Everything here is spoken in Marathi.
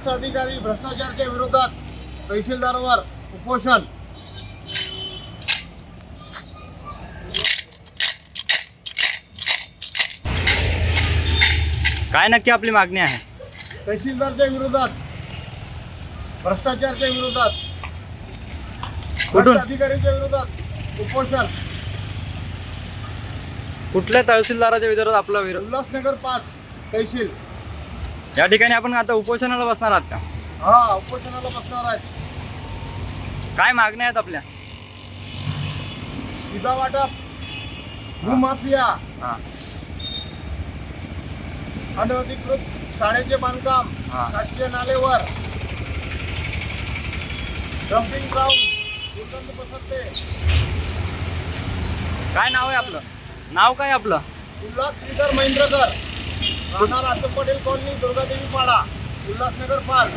भ्रष्ट अधिकारी भ्रष्टाचाराच्या विरोधात तहसीलदारावर उपोषण. काय नक्की आपली मागणी आहे? तहसीलदारच्या विरोधात, भ्रष्टाचाराच्या विरोधात, कुठून? भ्रष्ट अधिकाऱ्यांच्या विरोधात उपोषण. कुठल्या तहसीलदाराच्या विरोधात आपला विरोध? उल्हासनगर 5 तहसील. या ठिकाणी आपण आता उपोषणाला बसणार आहात का? हा, उपोषणाला बसणार आहेत. काय मागण्या आहेत आपल्या? सीधा वाटप, भूमाफिया, हां अनधिकृत शाळेचे बांधकाम, हा. शासकीय नालेवर, डम्पिंग ग्राउंड, दुर्गंध पसरते. काय नाव आहे आपलं? नाव काय आपलं? उल्हास श्रीधर महेंद्रकर, राहणार आटो पटेल कॉलनी, दुर्गादेवी पाडा, उल्हासनगर 5.